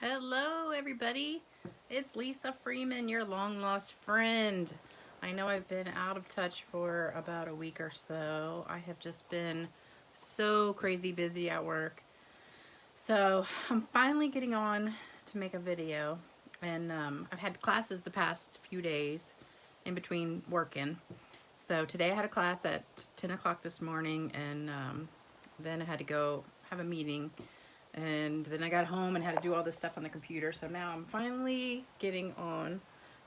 Hello, everybody. It's Lisa Freeman, your long lost friend. I know I've been out of touch for about a week or so. I have just been so crazy busy at work. So I'm finally getting on to make a video. And I've had classes the past few days in between working. So today I had a class at 10 o'clock this morning, and then I had to go have a meeting. And then I got home and had to do all this stuff on the computer. So now I'm finally getting on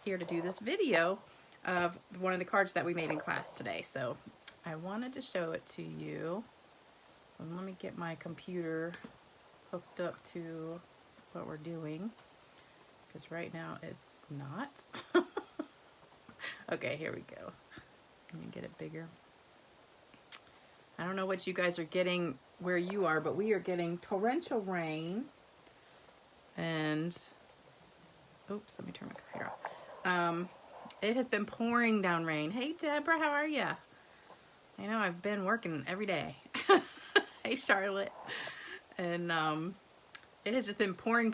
here to do this video of one of the cards that we made in class today. So I wanted to show it to you. And let me get my computer hooked up to what we're doing, because right now it's not. Okay, here we go. Let me get it bigger. I don't know what you guys are getting where you are, but we are getting torrential rain. And, oops, let me turn my computer off. It has been pouring down rain. Hey, Deborah, how are ya? I know I've been working every day. Hey, Charlotte. And it has just been pouring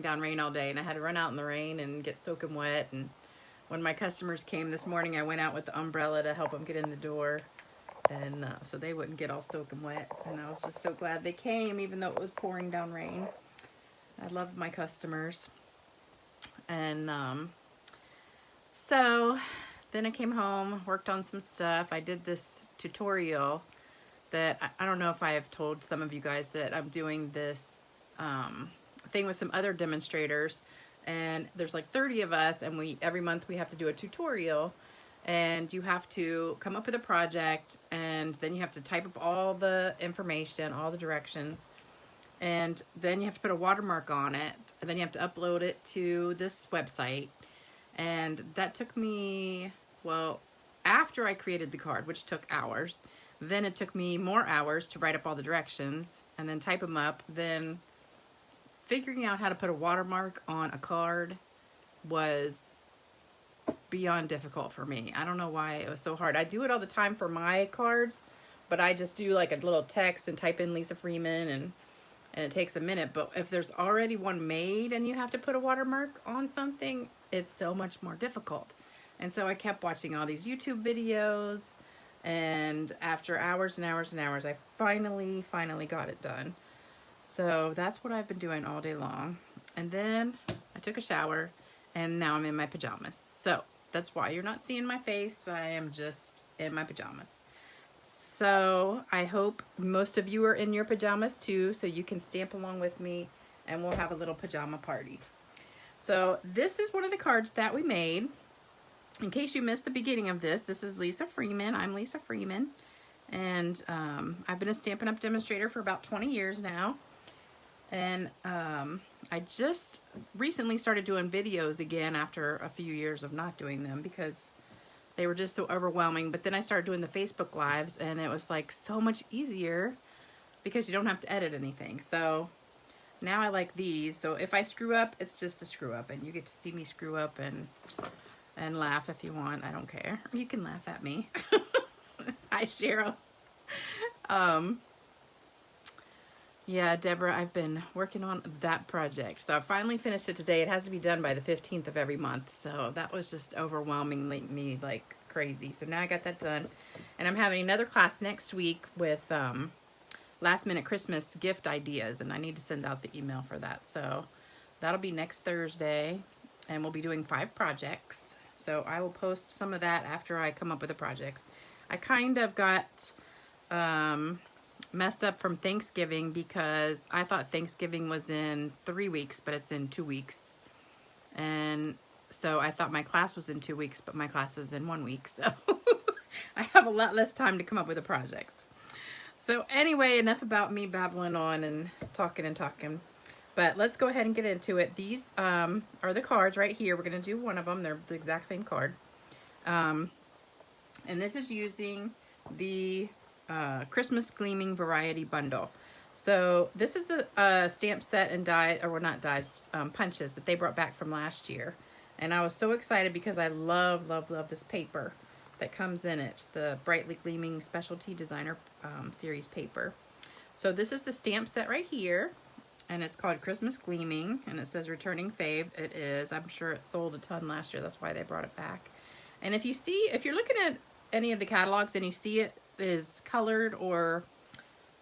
down rain all day. And I had to run out in the rain and get soaking wet. And when my customers came this morning, I went out with the umbrella to help them get in the door. And so they wouldn't get all soaking wet. And I was just so glad they came, even though it was pouring down rain. I love my customers. And so then I came home, worked on some stuff. I did this tutorial that I don't know if I have told some of you guys that I'm doing this thing with some other demonstrators. And there's like 30 of us, and every month we have to do a tutorial. And you have to come up with a project, and then you have to type up all the information, all the directions, and then you have to put a watermark on it, and then you have to upload it to this website. And that took me, well, after I created the card, which took hours, then it took me more hours to write up all the directions and then type them up. Then figuring out how to put a watermark on a card was beyond difficult for me. I don't know why it was so hard. I do it all the time for my cards, but I just do like a little text and type in Lisa Freeman, and it takes a minute. But if there's already one made and you have to put a watermark on something, it's so much more difficult. And so I kept watching all these YouTube videos, and after hours and hours and hours, I finally got it done. So that's what I've been doing all day long. And then I took a shower, and now I'm in my pajamas. So that's why you're not seeing my face. I am just in my pajamas. So I hope most of you are in your pajamas too, so you can stamp along with me and we'll have a little pajama party. So this is one of the cards that we made. In case you missed the beginning of this, this is Lisa Freeman. I'm Lisa Freeman. And I've been a Stampin' Up! Demonstrator for about 20 years now. And I just recently started doing videos again after a few years of not doing them because they were just so overwhelming. But then I started doing the Facebook Lives, and it was like so much easier because you don't have to edit anything. So now I like these. So if I screw up, it's just a screw up, and you get to see me screw up and laugh if you want. I don't care. You can laugh at me. Hi, Cheryl. Yeah, Deborah, I've been working on that project. So I finally finished it today. It has to be done by the 15th of every month. So that was just overwhelming me like crazy. So now I got that done. And I'm having another class next week with last minute Christmas gift ideas. And I need to send out the email for that. So that'll be next Thursday. And we'll be doing 5 projects. So I will post some of that after I come up with the projects. I kind of got messed up from Thanksgiving because I thought Thanksgiving was in 3 weeks, but it's in 2 weeks. And so I thought my class was in 2 weeks, but my class is in 1 week. So I have a lot less time to come up with a project. So anyway, enough about me babbling on and talking. But let's go ahead and get into it. These are the cards right here. We're going to do one of them. They're the exact same card. And this is using the Christmas Gleaming Variety Bundle. So this is a stamp set and die, or well, not dies, punches that they brought back from last year. And I was so excited because I love this paper that comes in it, the Brightly Gleaming Specialty Designer Series paper. So this is the stamp set right here. and it's called Christmas Gleaming, and it says returning fave. It is. I'm sure it sold a ton last year. That's why they brought it back. And if you're looking at any of the catalogs and you see it is colored or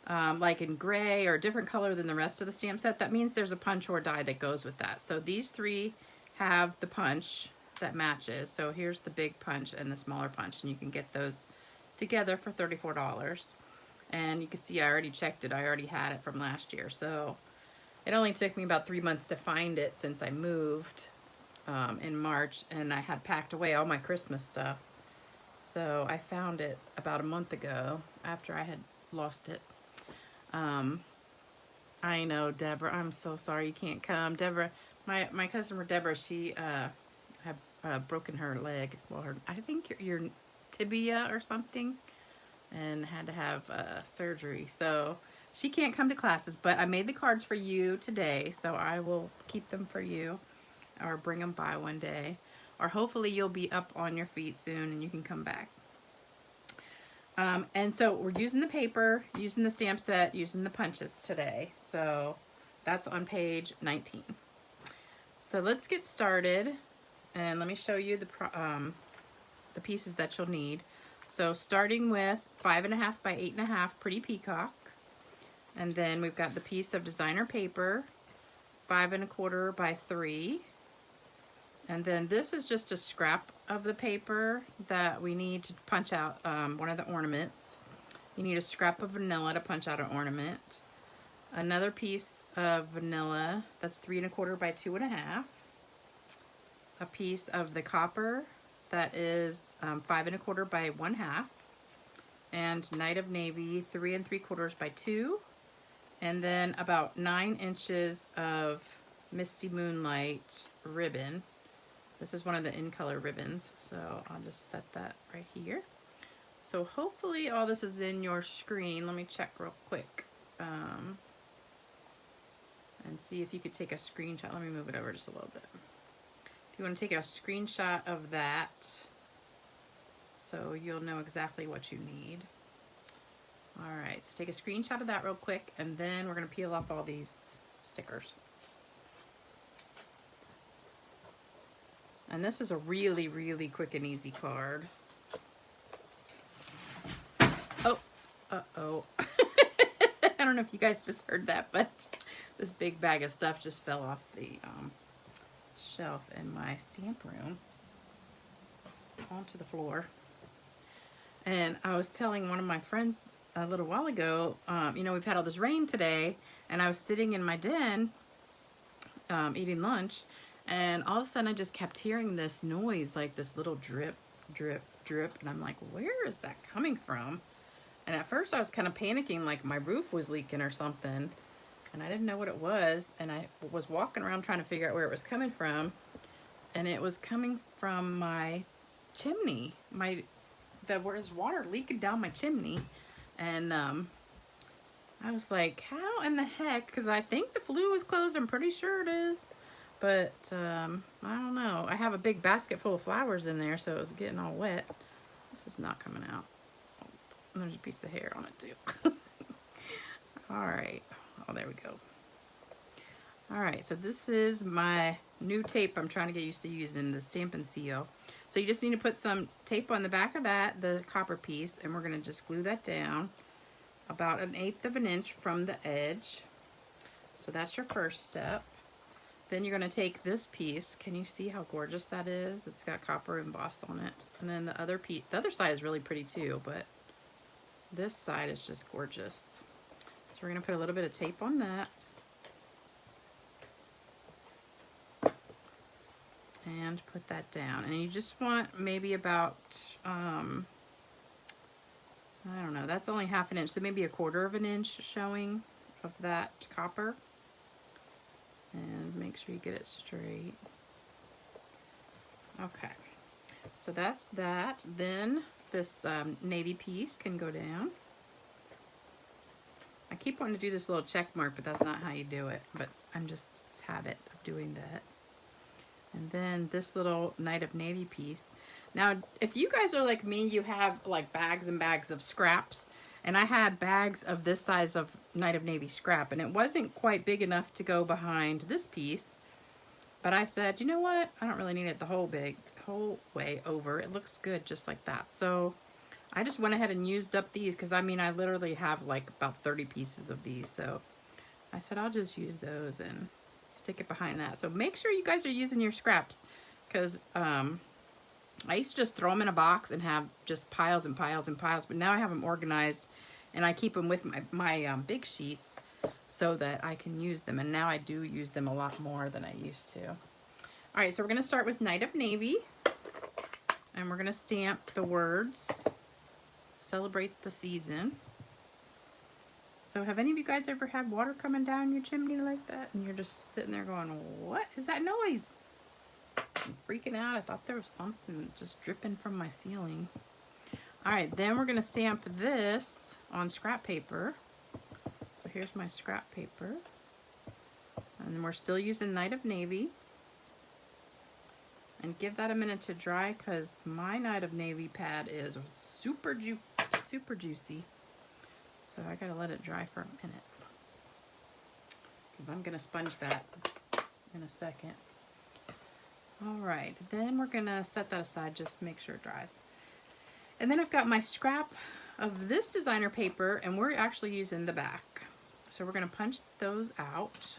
like in gray or a different color than the rest of the stamp set, that means there's a punch or die that goes with that. So these 3 have the punch that matches. So here's the big punch and the smaller punch, and you can get those together for $34. And you can see I already checked it. I already had it from last year. So it only took me about 3 months to find it since I moved in March, and I had packed away all my Christmas stuff. So I found it about a month ago after I had lost it. I know, Deborah, I'm so sorry you can't come. Deborah, my customer Deborah, she had broken her leg. Well, I think your tibia or something, and had to have surgery. So she can't come to classes, but I made the cards for you today, so I will keep them for you or bring them by one day. Or hopefully you'll be up on your feet soon and you can come back. And so we're using the paper, using the stamp set, using the punches today. So that's on page 19. So let's get started, and let me show you the pieces that you'll need. So starting with 5.5 by 8.5 Pretty Peacock. And then we've got the piece of designer paper, 5.25 by 3. And then this is just a scrap of the paper that we need to punch out one of the ornaments. You need a scrap of vanilla to punch out an ornament. Another piece of vanilla that's 3.25 by 2.5. A piece of the copper that is 5.25 by 1/2. And Night of Navy 3 3/4 by 2. And then about 9 inches of Misty Moonlight ribbon. This is one of the in color ribbons, so I'll just set that right here. So hopefully all this is in your screen. Let me check real quick and see if you could take a screenshot. Let me move it over just a little bit. If you want to take a screenshot of that so you'll know exactly what you need. All right, so take a screenshot of that real quick, and then we're going to peel off all these stickers. And this is a really, really quick and easy card. Oh, uh-oh. I don't know if you guys just heard that, but this big bag of stuff just fell off the shelf in my stamp room onto the floor. And I was telling one of my friends a little while ago, you know, we've had all this rain today, and I was sitting in my den eating lunch, and all of a sudden I just kept hearing this noise, like this little drip, drip, drip. And I'm like, where is that coming from? And at first I was kind of panicking, like my roof was leaking or something. And I didn't know what it was. And I was walking around trying to figure out where it was coming from. And it was coming from my chimney. There's water leaking down my chimney. And I was like, how in the heck? Because I think the flue is closed. I'm pretty sure it is. But, I don't know. I have a big basket full of flowers in there, so it was getting all wet. This is not coming out. Oh, there's a piece of hair on it, too. All right. Oh, there we go. All right, so this is my new tape I'm trying to get used to using, the Stampin' Seal. So you just need to put some tape on the back of that, the copper piece, and we're going to just glue that down about 1/8 of an inch from the edge. So that's your first step. Then you're going to take this piece. Can you see how gorgeous that is? It's got copper embossed on it. And then the other piece, the other side is really pretty too, but this side is just gorgeous. So we're going to put a little bit of tape on that. And put that down. And you just want maybe about, I don't know, that's only 1/2 inch, so maybe 1/4 of an inch showing of that copper. And make sure you get it straight. Okay, so that's that. Then this navy piece can go down. I keep wanting to do this little check mark, but that's not how you do it. But it's habit of doing that. And then this little Night of Navy piece. Now, if you guys are like me, you have like bags and bags of scraps. And I had bags of this size of Night of Navy scrap, and it wasn't quite big enough to go behind this piece. But I said, you know what? I don't really need it the whole way over. It looks good just like that. So I just went ahead and used up these because I mean, I literally have like about 30 pieces of these. So I said, I'll just use those and stick it behind that. So make sure you guys are using your scraps, because I used to just throw them in a box and have just piles and piles and piles, but now I have them organized and I keep them with my big sheets so that I can use them. And now I do use them a lot more than I used to. All right, so we're gonna start with Night of Navy, and we're gonna stamp the words, celebrate the season. So have any of you guys ever had water coming down your chimney like that? And you're just sitting there going, what is that noise? I'm freaking out. I thought there was something just dripping from my ceiling. All right, then we're gonna stamp this on scrap paper. So here's my scrap paper. And we're still using Night of Navy. And give that a minute to dry, because my Night of Navy pad is super juicy. So I gotta let it dry for a minute, because I'm gonna sponge that in a second. All right, then we're gonna set that aside just to make sure it dries. And then I've got my scrap of this designer paper, and we're actually using the back. So we're gonna punch those out.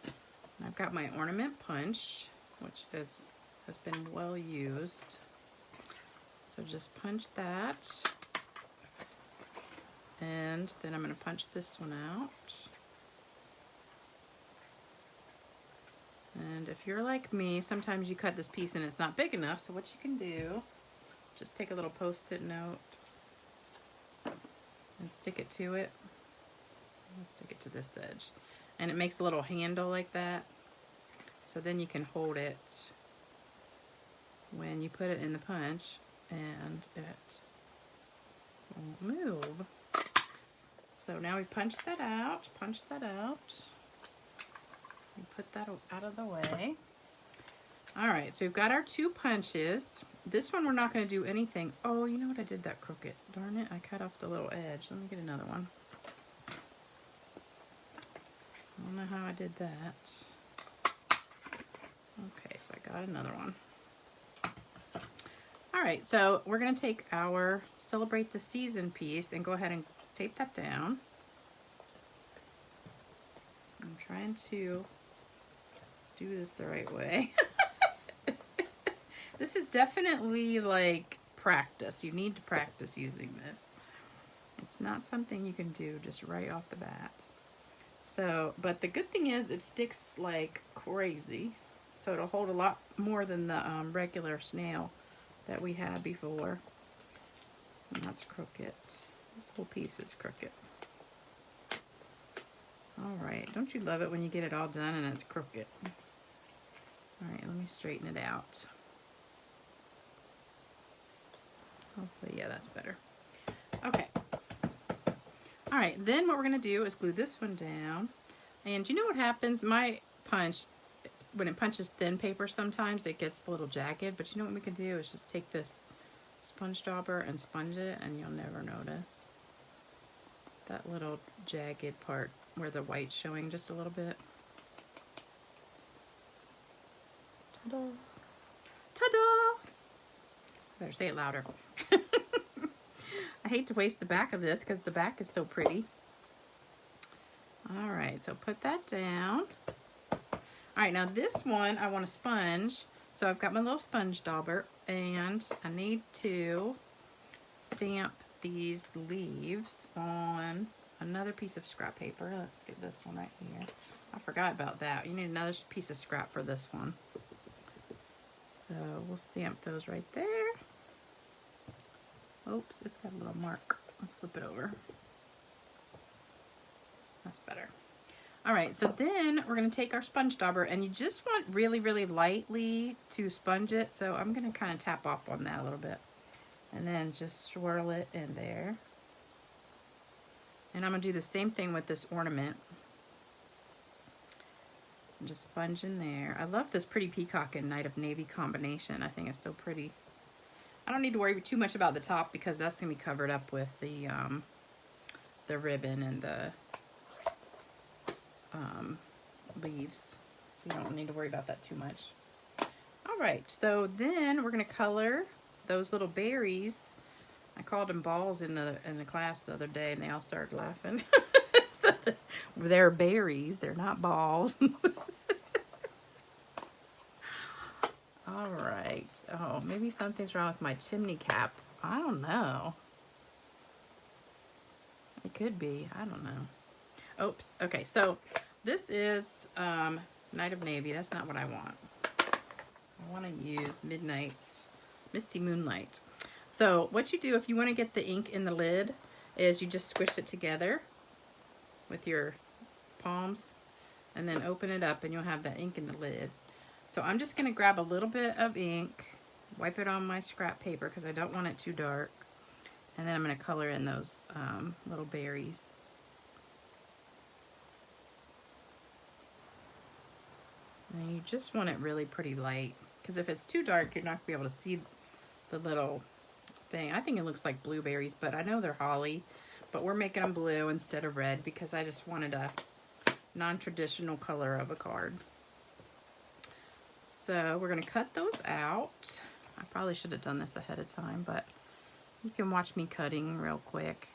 And I've got my ornament punch, which has been well used. So just punch that. And then I'm gonna punch this one out. And if you're like me, sometimes you cut this piece and it's not big enough, so what you can do, just take a little post-it note and stick it to it. I'll stick it to this edge. And it makes a little handle like that, so then you can hold it when you put it in the punch and it won't move. So now we punch that out, and put that out of the way. All right, so we've got our two punches. This one we're not gonna do anything. Oh, you know what, I did that crooked. Darn it, I cut off the little edge. Let me get another one. I don't know how I did that. Okay, so I got another one. All right, so we're gonna take our Celebrate the Season piece and go ahead and tape that down. I'm trying to do this the right way. This is definitely like practice. You need to practice using this. It's not something you can do just right off the bat. So, but the good thing is it sticks like crazy. So it'll hold a lot more than the regular snail that we had before. And that's crooked. This whole piece is crooked. All right, don't you love it when you get it all done and it's crooked? All right, let me straighten it out. Hopefully, yeah, that's better. Okay. All right, then what we're gonna do is glue this one down. And you know what happens? My punch, when it punches thin paper, sometimes it gets a little jagged, but you know what we can do is just take this sponge dauber and sponge it, and you'll never notice that little jagged part where the white's showing just a little bit. Ta-da! Ta-da! Better say it louder. I hate to waste the back of this because the back is so pretty. All right, so put that down. All right, now this one I want to sponge. So I've got my little sponge dauber, and I need to stamp these leaves on another piece of scrap paper. Let's get this one right here. I forgot about that. You need another piece of scrap for this one. So we'll stamp those right there. Oops, it's got a little mark. Let's flip it over. That's better. All right, so then we're gonna take our sponge dauber, and you just want really, really lightly to sponge it. So I'm gonna kind of tap off on that a little bit, and then just swirl it in there. And I'm gonna do the same thing with this ornament. And just sponge in there. I love this pretty peacock and Night of Navy combination. I think it's so pretty. I don't need to worry too much about the top because that's gonna be covered up with the the ribbon and the leaves. So you don't need to worry about that too much. All right, so then we're gonna color those little berries. I called them balls in the class the other day, and they all started laughing. So they're berries, they're not balls. All right. Oh, maybe something's wrong with my chimney cap. I don't know. It could be. I don't know. Oops. Okay, so this is Night of Navy. That's not what I want. I want to use Midnight Misty Moonlight. So what you do if you want to get the ink in the lid is you just squish it together with your palms and then open it up and you'll have that ink in the lid. So I'm just going to grab a little bit of ink, wipe it on my scrap paper because I don't want it too dark, and then I'm going to color in those little berries. And you just want it really pretty light because if it's too dark you're not going to be able to see the little thing. I think it looks like blueberries, but I know they're holly, but we're making them blue instead of red because I just wanted a non-traditional color of a card. So we're going to cut those out. I probably should have done this ahead of time, but you can watch me cutting real quick.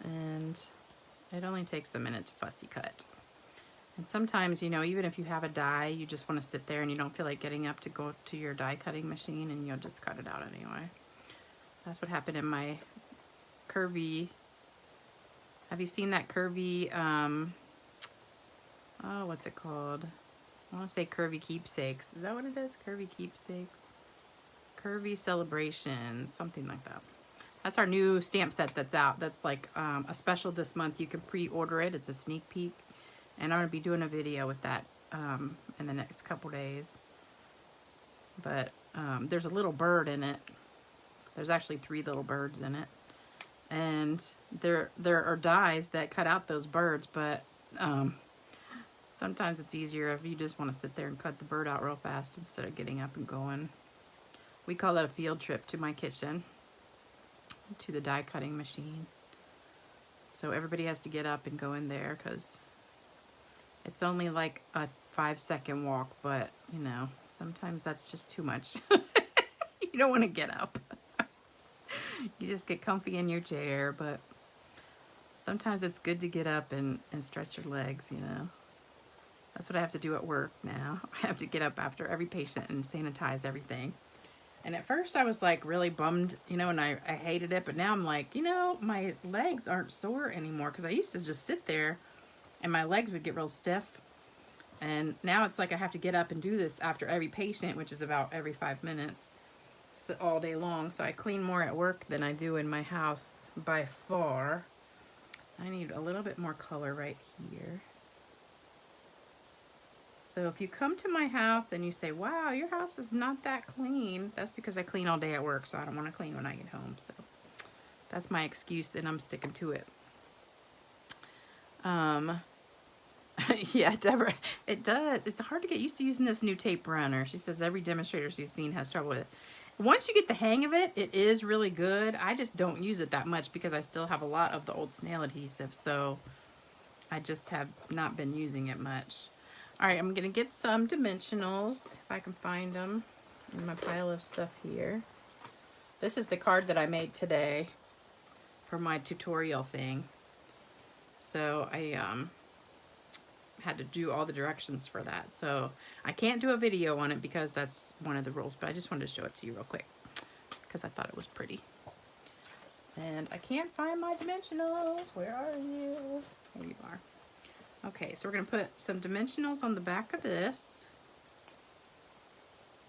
And it only takes a minute to fussy cut. And sometimes, you know, even if you have a die, you just want to sit there and you don't feel like getting up to go to your die cutting machine, and you'll just cut it out anyway. That's what happened in my curvy. Have you seen that curvy, oh, what's it called? I want to say Curvy Keepsakes. Is that what it is? Curvy Keepsake? Curvy Celebrations, something like that. That's our new stamp set that's out. That's like a special this month. You can pre-order it. It's a sneak peek. And I'm going to be doing a video with that in the next couple days. But there's a little bird in it. There's actually 3 little birds in it. And there are dies that cut out those birds, but sometimes it's easier if you just want to sit there and cut the bird out real fast instead of getting up and going. We call it a field trip to my kitchen, to the die cutting machine. So everybody has to get up and go in there because it's only like a 5-second walk, but you know, sometimes that's just too much. You don't want to get up. You just get comfy in your chair, but sometimes it's good to get up and stretch your legs, you know. That's what I have to do at work now. I have to get up after every patient and sanitize everything. And at first I was like really bummed, you know, and I hated it. But now I'm like, you know, my legs aren't sore anymore because I used to just sit there and my legs would get real stiff. And now it's like I have to get up and do this after every patient, which is about every 5 minutes, so all day long. So I clean more at work than I do in my house by far. I need a little bit more color right here. So if you come to my house and you say, wow, your house is not that clean, that's because I clean all day at work, so I don't want to clean when I get home. So that's my excuse, and I'm sticking to it. Yeah, Deborah, it does. It's hard to get used to using this new tape runner. She says every demonstrator she's seen has trouble with it. Once you get the hang of it, it is really good. I just don't use it that much because I still have a lot of the old snail adhesive, so I just have not been using it much. All right, I'm going to get some dimensionals, if I can find them in my pile of stuff here. This is the card that I made today for my tutorial thing. So I had to do all the directions for that. So I can't do a video on it because that's one of the rules, but I just wanted to show it to you real quick because I thought it was pretty. And I can't find my dimensionals. Where are you? Here you are. Okay, so we're going to put some dimensionals on the back of this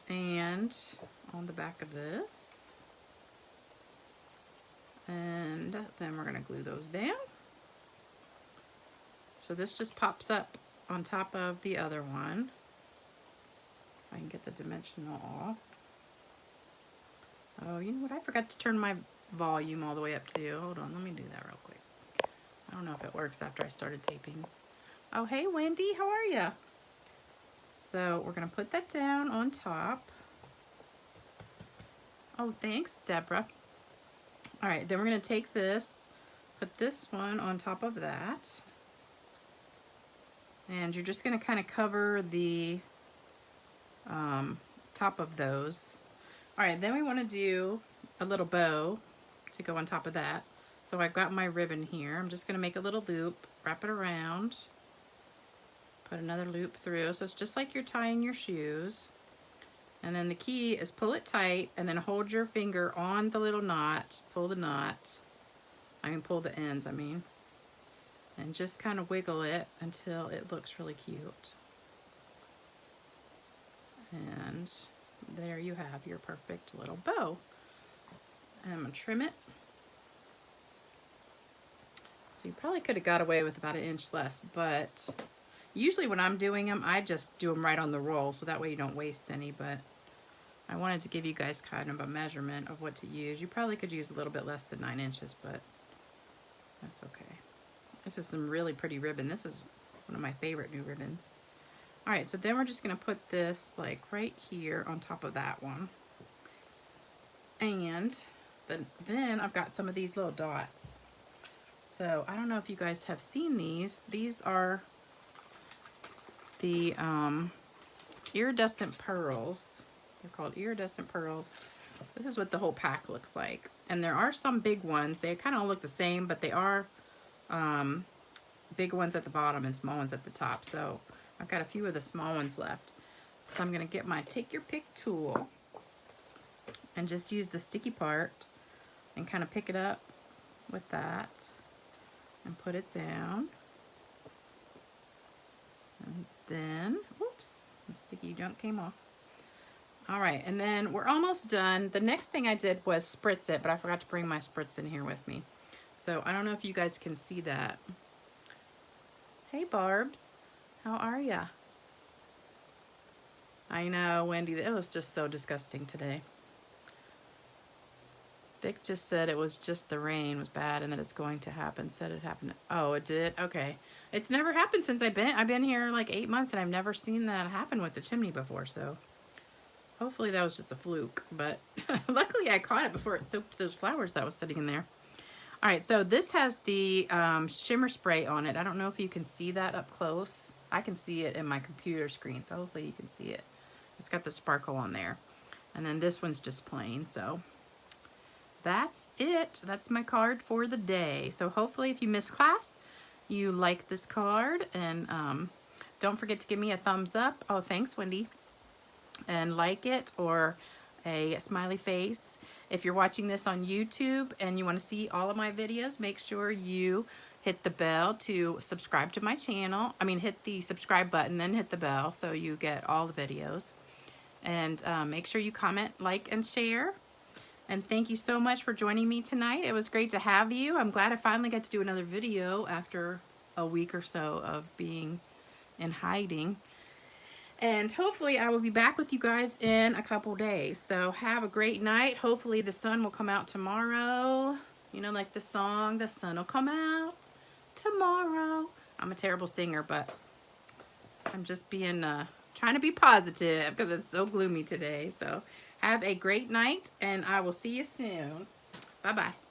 and on the back of this. And then we're going to glue those down. So this just pops up on top of the other one. If I can get the dimensional off. Oh, you know what? I forgot to turn my volume all the way up too. Hold on, let me do that real quick. I don't know if it works after I started taping. Oh, hey Wendy, how are you? So we're gonna put that down on top. Oh, thanks, Deborah. All right, then we're going to take this, put this one on top of that. And you're just going to kind of cover the top of those. All right, then we want to do a little bow to go on top of that. So I've got my ribbon here. I'm just going to make a little loop, wrap it around, put another loop through. So it's just like you're tying your shoes. And then the key is pull it tight and then hold your finger on the little knot, pull the knot, pull the ends, and just kind of wiggle it until it looks really cute. And there you have your perfect little bow. And I'm gonna trim it. So you probably could have got away with about 1 inch less, but usually when I'm doing them, I just do them right on the roll, so that way you don't waste any, but I wanted to give you guys kind of a measurement of what to use. You probably could use a little bit less than 9 inches, but that's okay. This is some really pretty ribbon. This is one of my favorite new ribbons. All right, so then we're just gonna put this like right here on top of that one. And then I've got some of these little dots. So I don't know if you guys have seen these. These are the iridescent pearls. They're called iridescent pearls. This is what the whole pack looks like. And there are some big ones. They kind of look the same, but they are big ones at the bottom and small ones at the top. So I've got a few of the small ones left. So I'm going to get my take your pick tool and just use the sticky part and kind of pick it up with that and put it down. And then, whoops, the sticky junk came off. All right, and then we're almost done. The next thing I did was spritz it, but I forgot to bring my spritz in here with me. So I don't know if you guys can see that. Hey, Barbs, how are ya? I know, Wendy, it was just so disgusting today. Vic just said it was just the rain was bad and that it's going to happen. Said it happened. Oh, it did? Okay. It's never happened since I've been here like 8 months and I've never seen that happen with the chimney before, so hopefully that was just a fluke, but luckily I caught it before it soaked those flowers that was sitting in there. All right, so this has the shimmer spray on it. I don't know if you can see that up close. I can see it in my computer screen, so hopefully you can see it. It's got the sparkle on there. And then this one's just plain, so that's it. That's my card for the day. So hopefully if you missed class, you like this card, and don't forget to give me a thumbs up. Oh, thanks, Wendy. And like it, or a smiley face. If you're watching this on YouTube and you want to see all of my videos, make sure you hit the bell to subscribe to my channel. Hit the subscribe button, then hit the bell so you get all the videos. And make sure you comment, like, and share. And thank you so much for joining me tonight. It was great to have you. I'm glad I finally got to do another video after a week or so of being in hiding. And hopefully I will be back with you guys in a couple days. So have a great night. Hopefully the sun will come out tomorrow. You know, like the song, the sun will come out tomorrow. I'm a terrible singer, but I'm just being, trying to be positive because it's so gloomy today. So have a great night, and I will see you soon. Bye-bye.